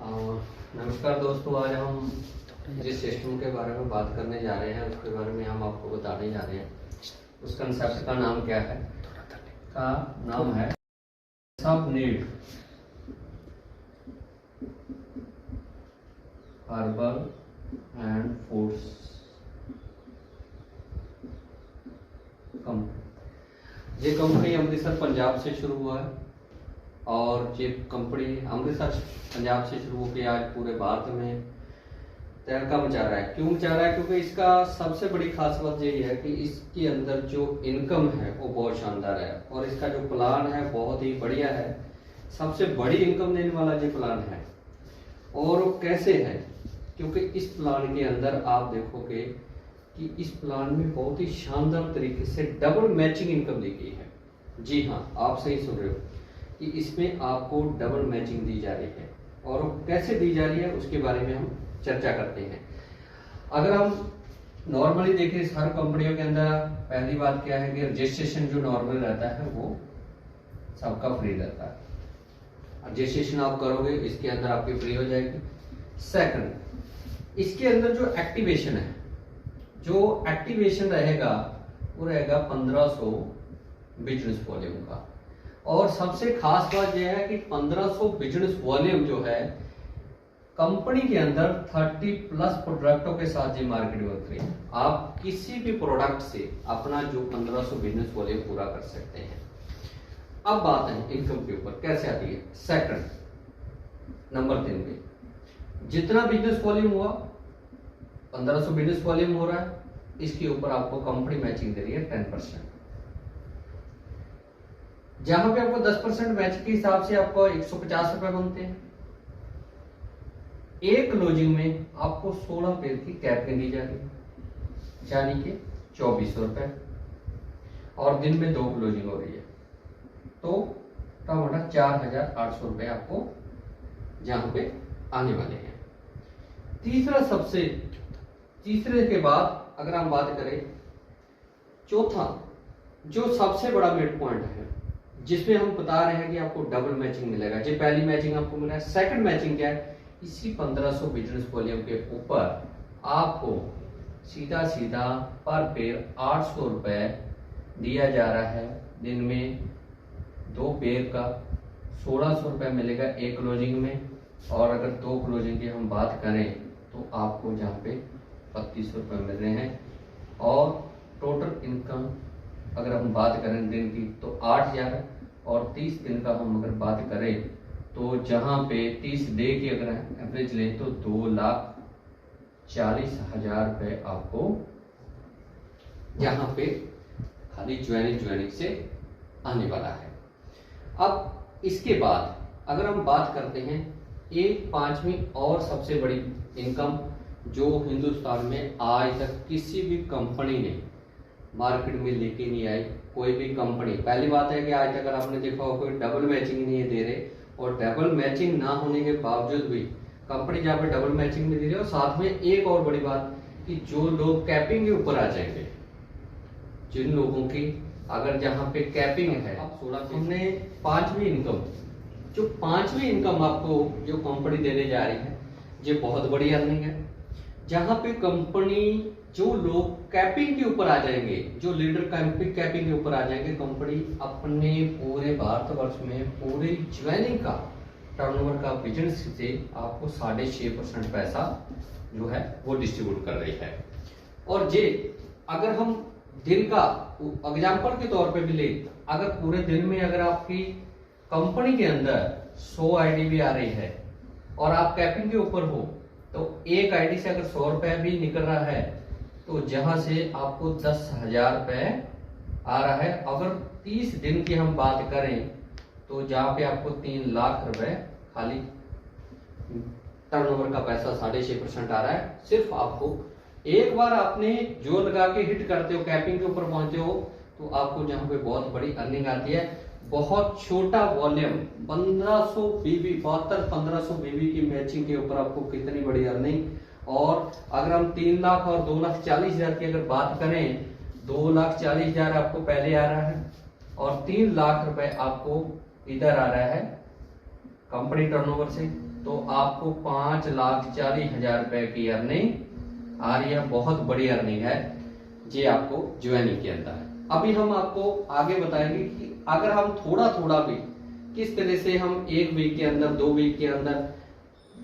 और नमस्कार दोस्तों, आज हम जिस सिस्टम के बारे में बात करने जा रहे हैं उसके बारे में हम आपको बताने जा रहे हैं। उस कंसेप्ट का नाम क्या है? का नाम है सब need herbal and foods company. ये कंपनी अमृतसर पंजाब से शुरू हुआ है और ये कंपनी अमृतसर पंजाब से शुरू होकर आज पूरे भारत में तहलका मचा रहा है। क्यों मचा रहा है? क्योंकि इसका सबसे बड़ी खास बात यही है कि इसके अंदर जो इनकम है वो बहुत शानदार है और इसका जो प्लान है बहुत ही बढ़िया है। सबसे बड़ी इनकम देने वाला ये प्लान है। और वो कैसे है? क्योंकि इस प्लान के अंदर आप देखोगे कि इस प्लान में बहुत ही शानदार तरीके से डबल मैचिंग इनकम दी गई है। जी हाँ, आप सही सुन रहे हो कि इसमें आपको डबल मैचिंग दी जा रही है। और कैसे दी जा रही है उसके बारे में हम चर्चा करते हैं। अगर हम नॉर्मली देखें हर कंपनियों के अंदर पहली बात क्या है कि रजिस्ट्रेशन जो नॉर्मल रहता है वो सबका फ्री रहता है। रजिस्ट्रेशन आप करोगे इसके अंदर आपकी फ्री हो जाएगी। सेकंड, इसके अंदर जो एक्टिवेशन रहेगा वो रहेगा 1500 बिजनेस वॉल्यूम का। और सबसे खास बात यह है कि 1500 बिजनेस वॉल्यूम जो है कंपनी के अंदर 30+ प्रोडक्टों के साथ ये मार्केट वर्क रही है। आप किसी भी प्रोडक्ट से अपना जो 1500 बिजनेस वॉल्यूम पूरा कर सकते हैं। अब बात है इनकम के ऊपर कैसे आती है। सेकंड, नंबर 3 पे जितना बिजनेस वॉल्यूम हुआ 1500 बिजनेस वॉल्यूम हो रहा है, इसके ऊपर आपको कंपनी मैचिंग दे रही है 10%। जहां पे आपको 10% मैच के हिसाब से आपको 150 रुपए बनते हैं। एक क्लोजिंग में आपको 16 पेड़ की कैपिंग दी जा रही है, यानी कि 2400 रुपए। और दिन में 2 क्लोजिंग हो रही है तो टोटल 4800 रुपए आपको जहां पे आने वाले हैं। तीसरे के बाद अगर हम बात करें, चौथा जो सबसे बड़ा मिड पॉइंट है जिसमें हम बता रहे हैं कि आपको डबल मैचिंग मिलेगा। जो पहली मैचिंग आपको मिला है, सेकंड मैचिंग क्या है? इसी 1500 बिजनेस वॉल्यूम के ऊपर आपको सीधा पर पेड़ 800 रुपए दिया जा रहा है। दिन में 2 पेड़ का 1600 रुपए मिलेगा एक क्लोजिंग में। और अगर 2 क्लोजिंग की हम बात करें तो आपको जहाँ पे 3200 रुपए मिल रहे हैं। और टोटल इनकम अगर हम बात करें दिन की तो 8000 है। और 30 दिन का हम अगर बात करें तो जहां पे 30 डे की अगर एवरेज लें तो 2,40,000 रुपए आपको यहाँ पे खाली ज्वाइनिंग से आने वाला है। अब इसके बाद अगर हम बात करते हैं एक 5वीं और सबसे बड़ी इनकम जो हिंदुस्तान में आज तक किसी भी कंपनी ने मार्केट में लेके नहीं आई। कोई भी कंपनी, पहली बात है कि आज तक अगर आपने देखा हो कोई डबल मैचिंग नहीं दे रहे। और डबल मैचिंग ना होने के बावजूद भी कंपनी जहाँ पे डबल मैचिंग में दे रही है। और साथ में एक और बड़ी बात कि जो लोग कैपिंग के ऊपर आ जाएंगे, जिन लोगों की अगर जहाँ पे कैपिंग है, अब 16 हमने 5वीं इनकम आपको जो कंपनी देने जा रही है ये बहुत बड़ी अर्निंग है। जहां पे कंपनी जो लोग कैपिंग के ऊपर आ जाएंगे, जो लीडर कैपिंग के ऊपर आ जाएंगे, कंपनी अपने पूरे भारतवर्ष में पूरे ज्वाइनिंग का टर्नओवर का बिजनेस से आपको 6.5% पैसा जो है वो डिस्ट्रीब्यूट कर रही है। और ये अगर हम दिन का एग्जाम्पल के तौर पे भी ले, अगर पूरे दिन में अगर आपकी कंपनी के अंदर 100 आईडी भी आ रही है और आप कैपिंग के ऊपर हो तो एक आईडी से अगर 100 रुपए भी निकल रहा है तो जहां से आपको 10,000 रुपए आ रहा है। अगर 30 दिन की हम बात करें तो जहां पे आपको 3 लाख रुपए खाली टर्नओवर का पैसा 6.5% आ रहा है। सिर्फ आपको एक बार आपने जो लगा के हिट करते हो, कैपिंग के ऊपर पहुंचते हो तो आपको जहां पे बहुत बड़ी अर्निंग आती है। बहुत छोटा वॉल्यूम 1500 बीबी 1500 बीबी की मैचिंग के ऊपर आपको कितनी बड़ी अर्निंग। और अगर हम 3 लाख और 2,40,000 की अगर बात करें, 2,40,000 आपको पहले आ रहा है और 3 लाख रुपए आपको इधर आ रहा है कंपनी टर्नओवर से। तो आपको 5,40,000 रुपए की अर्निंग आ रही है। बहुत बड़ी अर्निंग है ये आपको ज्वाइनिंग के अंदर है। अभी हम आपको आगे बताएंगे कि अगर हम थोड़ा थोड़ा भी किस तरह से हम 1 वीक के अंदर 2 वीक के अंदर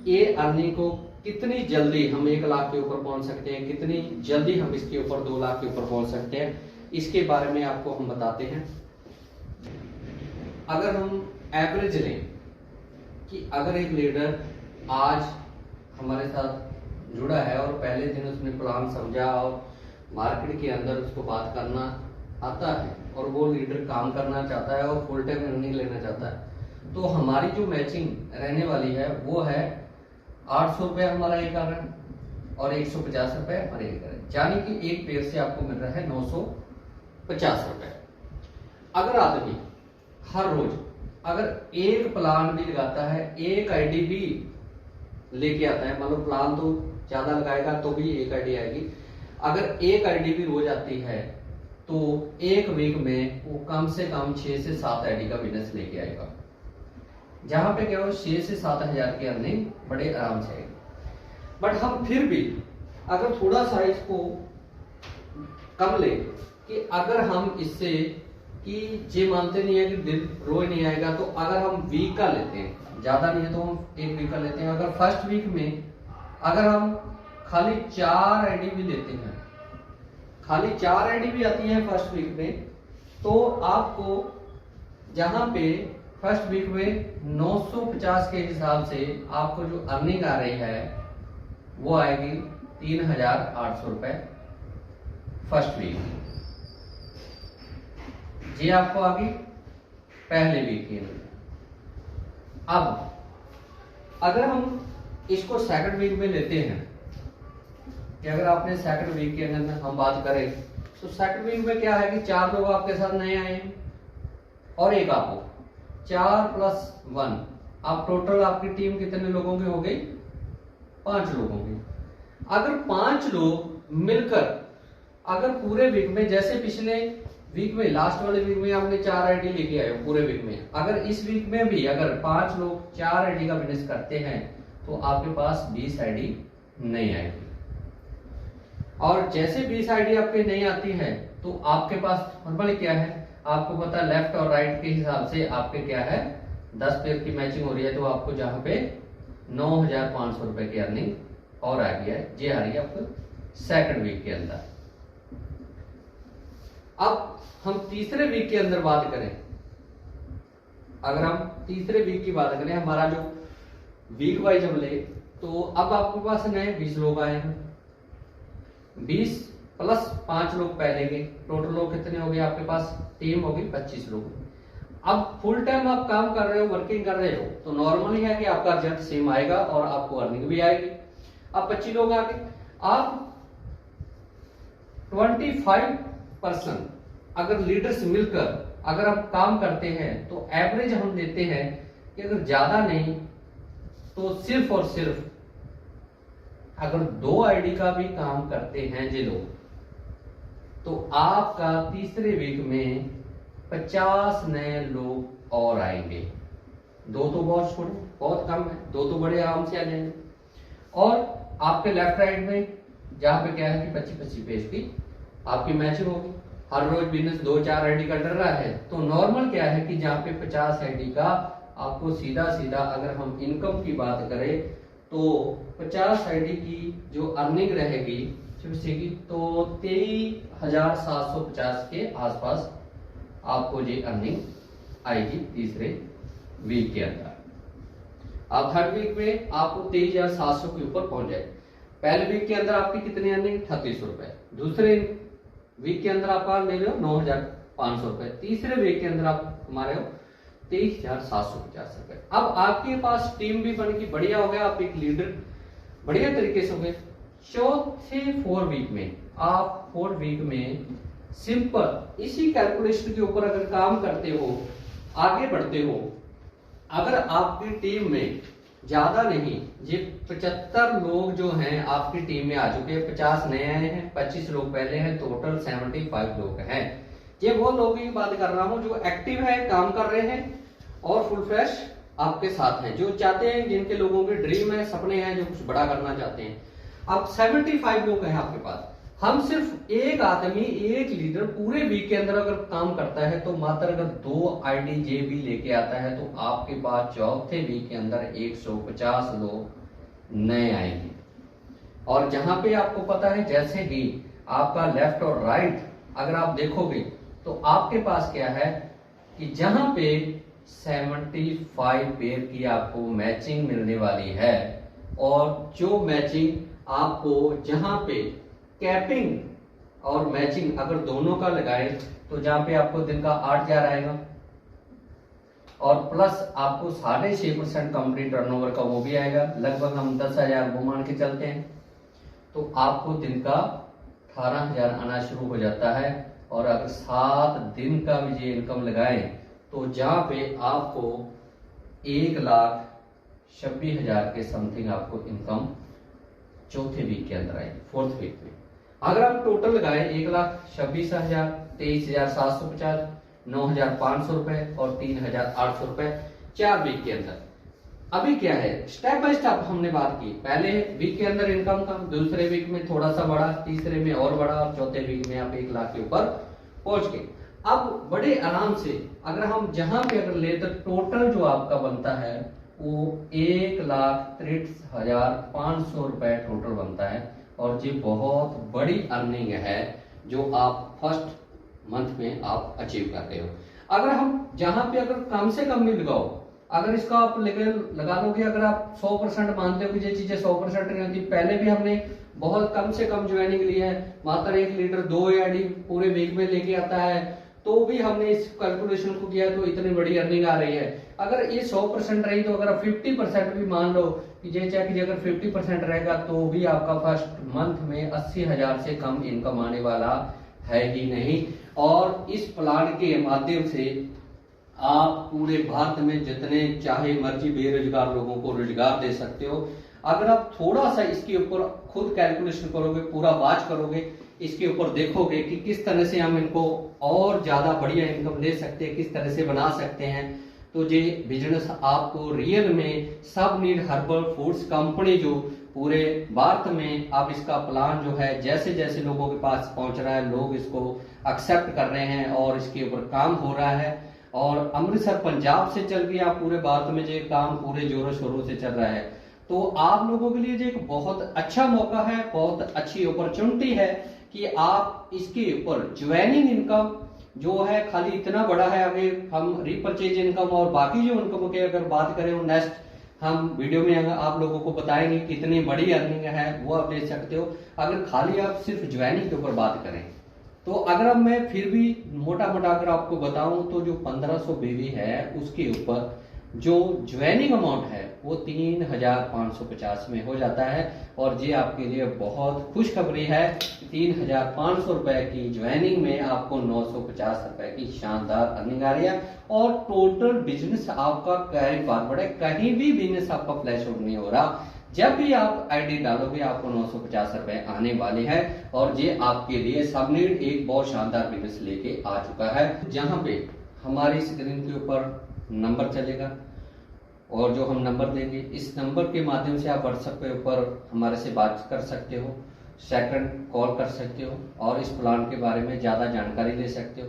ये अर्निंग को कितनी जल्दी हम 1 लाख के ऊपर पहुंच सकते हैं, कितनी जल्दी हम इसके ऊपर 2 लाख के ऊपर पहुंच सकते हैं, इसके बारे में आपको हम बताते हैं। अगर हम एवरेज लें कि अगर एक लीडर आज हमारे साथ जुड़ा है और पहले दिन उसने प्लान समझा और मार्केट के अंदर उसको बात करना आता है और वो लीडर काम करना चाहता है और फुल टाइम अर्निंग लेना चाहता है, तो हमारी जो मैचिंग रहने वाली है वो है 800 रुपये हमारा एक आ रहा है और 150 रुपये हमारे एक आ रहा है, यानी कि एक पेड़ से आपको मिल रहा है 950 रुपये। अगर आदमी हर रोज अगर एक प्लान भी लगाता है, एक आईडी भी लेके आता है, मतलब प्लान तो ज्यादा लगाएगा तो भी एक आईडी आएगी, अगर एक आईडी भी रोज आती है तो 1 वीक में वो कम से कम 6 से 7 आईडी का बिजनेस लेके आएगा, जहां पे क्या हो 6 से 7 हजार की अर्निंग बड़े आराम से आएगी। बट हम फिर भी अगर थोड़ा सा इसको कम ले कि अगर हम इससे कि ये मानते नहीं है कि दिन रोज नहीं आएगा, तो अगर हम वीक का लेते हैं, ज्यादा नहीं है तो हम 1 वीक का लेते हैं, अगर फर्स्ट वीक में अगर हम खाली 4 आईडी भी लेते हैं, खाली 4 आईडी भी आती है फर्स्ट वीक में, तो आपको जहां पे फर्स्ट वीक में 950 के हिसाब से आपको जो अर्निंग आ रही है वो आएगी 3,800 रुपए फर्स्ट वीक। ये आपको आ गई पहले वीक के अंदर। अब अगर हम इसको सेकंड वीक में लेते हैं कि अगर आपने सेकंड वीक के अंदर हम बात करें तो सेकंड वीक में क्या है कि 4 लोग आपके साथ नए आए हैं और एक आपको 4 + 1, अब टोटल आपकी टीम कितने लोगों की हो गई? 5 लोगों की। अगर 5 लोग मिलकर अगर पूरे वीक में, जैसे पिछले वीक में लास्ट वाले वीक में आपने 4 आईडी लेके आए हो पूरे वीक में, अगर इस वीक में भी अगर 5 लोग 4 आईडी का बिजनेस करते हैं तो आपके पास 20 आईडी नहीं आएगी। और जैसे 20 आईडी आपके नहीं आती है तो आपके पास नॉर्मली क्या है, आपको पता है लेफ्ट और राइट के हिसाब से आपके क्या है 10 पेयर की मैचिंग हो रही है, तो आपको जहां पे 9,500 रुपए की अर्निंग और आ गया है, ये आ रही है आपको सेकंड वीक के अंदर। अब हम तीसरे वीक के अंदर बात करें, अगर हम तीसरे वीक की बात करें, हमारा जो वीक वाइज हम ले, तो अब आपके पास नए 20 लोग आए हैं, 20 + 5 लोग पहले के, टोटल लोग कितने हो गए आपके पास? टीम होगी 25 लोग। अब फुल टाइम आप काम कर रहे हो, वर्किंग कर रहे हो, तो नॉर्मली है कि आपका रिजल्ट सेम आएगा और आपको अर्निंग भी आएगी। अब 25 लोग आ गए, आप 25% अगर लीडर्स मिलकर अगर हम काम करते हैं तो एवरेज हम देते हैं कि अगर ज्यादा नहीं तो सिर्फ और सिर्फ अगर 2 आईडी का भी काम करते हैं ये लोग, तो आपका तीसरे वीक में 50 नए लोग और आएंगे। 2 तो बहुत छोटे, बहुत कम है, 2 तो बड़े आराम से आ जाएंगे। और आपके लेफ्ट राइट में जहां पे क्या है कि 25-25 पेज की आपकी मैचिंग होगी, हर रोज बिजनेस 2-4 आईडी का डर रहा है, तो नॉर्मल क्या है कि जहां पे 50 आईडी का आपको सीधा सीधा अगर हम इनकम की बात करें तो 50 आईडी की जो अर्निंग रहेगी तो 23,750 के आसपास आपको ये अर्निंग आएगी तीसरे वीक के अंदर। अब थर्ड वीक में आपको 23,700 के ऊपर पहुंच जाए। पहले वीक के अंदर आपकी कितनी अर्निंग? 38 रुपए। दूसरे वीक के अंदर आप ले रहे हो 9,500 रुपए। तीसरे वीक के अंदर आप हमारे हो 23,750 रुपए। अब आपके पास टीम भी बन गई, बढ़िया हो गया, आप एक लीडर बढ़िया तरीके से हो गए। चौथे 4 वीक में आप 4 वीक में सिंपल इसी कैलकुलेशन के ऊपर अगर काम करते हो, आगे बढ़ते हो, अगर आपकी टीम में ज्यादा नहीं, ये 75 लोग जो हैं आपकी टीम में आ चुके हैं, 50 नए आए हैं, 25 लोग पहले हैं, टोटल 75 लोग हैं। ये वो लोगों की बात कर रहा हूं जो एक्टिव है, काम कर रहे हैं और फुल फ्रेश आपके साथ हैं, जो चाहते हैं, जिनके लोगों के ड्रीम है, सपने हैं, जो कुछ बड़ा करना चाहते हैं। अब 75 लोग हैं आपके पास। हम सिर्फ एक आदमी, एक लीडर पूरे वीक के अंदर अगर काम करता है तो मात्र अगर 2 IDJ भी लेके आता है तो आपके पास चौथे वीक के अंदर 150 लोग नए आएंगे। और जहां पे आपको पता है, जैसे ही आपका लेफ्ट और राइट अगर आप देखोगे तो आपके पास क्या है कि जहां पे 75 पेयर की आपको मैचिंग मिलने वाली है, और जो मैचिंग आपको जहां पे कैपिंग और मैचिंग अगर दोनों का लगाए तो जहां पे आपको दिन का 8,000 आएगा, और प्लस आपको 6.5% कंपनी टर्नओवर का वो भी आएगा, लगभग हम 10,000 वो मान के चलते हैं, तो आपको दिन का 18,000 आना शुरू हो जाता है। और अगर 7 दिन का भी ये इनकम लगाएं तो जहां पे आपको 1,26,000 के समथिंग आपको इनकम चौथे वीक के अंदर आएगी, 4th वीक में। अगर आप टोटल लगाए 1,26,000, 23,750, 9,500 रुपए और 3,800 रुपए 4 वीक के अंदर। अभी क्या है, स्टेप बाय स्टेप हमने बात की। पहले वीक के अंदर इनकम कम, दूसरे वीक में थोड़ा सा बढ़ा, तीसरे में और बढ़ा, और चौथे वीक में आप 1 लाख के ऊपर पहुंच गए। अब बड़े आराम से अगर हम जहां पे अगर ले तो टोटल जो आपका बनता है वो 1,63,500 रुपए टोटल बनता है। और ये बहुत बड़ी अर्निंग है जो आप फर्स्ट मंथ में आप अचीव कर रहे हो। अगर हम जहां पे अगर कम से कम भी लगाओ, अगर इसका आप लगा दोगे, अगर आप 100% मानते हो कि ये चीजें 100% नहीं होती, पहले भी हमने बहुत कम से कम ज्वाइनिंग ली है, मात्र 1 लीटर 2 AID पूरे वीक में लेके आता है, तो भी हमने इस कैलकुलेशन को किया तो इतनी बड़ी अर्निंग आ रही है। अगर ये 100% रही तो अगर 50% भी मान लो कि ये चेक अगर 50% रहेगा तो भी आपका फर्स्ट मंथ में 80,000 से कम इनकम आने वाला है ही नहीं। और इस प्लान के माध्यम से आप पूरे भारत में जितने चाहे मर्जी बेरोजगार लोगों को रोजगार दे सकते हो। अगर आप थोड़ा सा इसके ऊपर खुद कैलकुलेशन करोगे, पूरा वॉच करोगे, इसके ऊपर देखोगे कि किस तरह से हम इनको और ज्यादा बढ़िया इनकम दे सकते हैं, किस तरह से बना सकते हैं, तो ये बिजनेस आपको रियल में सब नीड हर्बल फूड्स कंपनी जो पूरे भारत में अब इसका प्लान जो है जैसे जैसे लोगों के पास पहुंच रहा है, लोग इसको एक्सेप्ट कर रहे हैं और इसके ऊपर काम हो रहा है। और अमृतसर पंजाब से चल गया, पूरे भारत में ये काम पूरे जोरों शोरों से चल रहा है। तो आप लोगों के लिए ये एक बहुत अच्छा मौका है, बहुत अच्छी अपॉर्चुनिटी है कि आप इसके ऊपर ज्वाइनिंग इनकम जो है खाली इतना बड़ा है। अगर हम रीपरचेज इनकम और बाकी जो इनकम की अगर बात करें वो नेक्स्ट हम वीडियो में अगर आप लोगों को बताएंगे कितनी बड़ी अर्निंग है वो आप ले सकते हो। अगर खाली आप सिर्फ ज्वाइनिंग के ऊपर बात करें तो अगर अब मैं फिर भी मोटा मोटा अगर आपको बताऊं तो जो 1500 बेबी है उसके ऊपर जो ज्वाइनिंग अमाउंट है वो 3,550 में हो जाता है। और ये आपके लिए बहुत खुशखबरी है, 3,500 रुपए की ज्वाइनिंग में आपको 950 रुपए की शानदार अर्निंग आ रही है। और टोटल बिजनेस आपका कैरी फॉरवर्ड है, कहीं भी बिजनेस आपका फ्लैश आउट नहीं हो रहा। जब भी आप आईडी डालोगे आपको 950 रुपए आने वाले हैं। और ये आपके लिए सबनीड एक बहुत शानदार बिजनेस लेके आ चुका है, जहां पे हमारी स्क्रीन के ऊपर नंबर चलेगा और जो हम नंबर देंगे इस नंबर के माध्यम से आप व्हाट्सएप के ऊपर हमारे से बात कर सकते हो, सेकंड कॉल कर सकते हो और इस प्लान के बारे में ज़्यादा जानकारी ले सकते हो।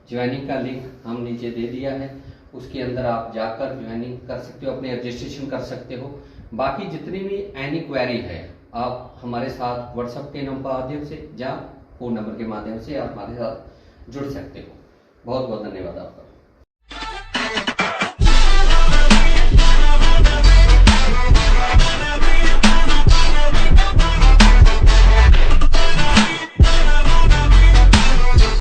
ज्वाइनिंग का लिंक हम नीचे दे दिया है, उसके अंदर आप जाकर ज्वाइनिंग कर सकते हो, अपने रजिस्ट्रेशन कर सकते हो। बाकी जितनी भी एनी क्वेरी है आप हमारे साथ व्हाट्सएप के नंबर माध्यम से या फोन नंबर के माध्यम से आप हमारे साथ जुड़ सकते हो। बहुत बहुत धन्यवाद आपका।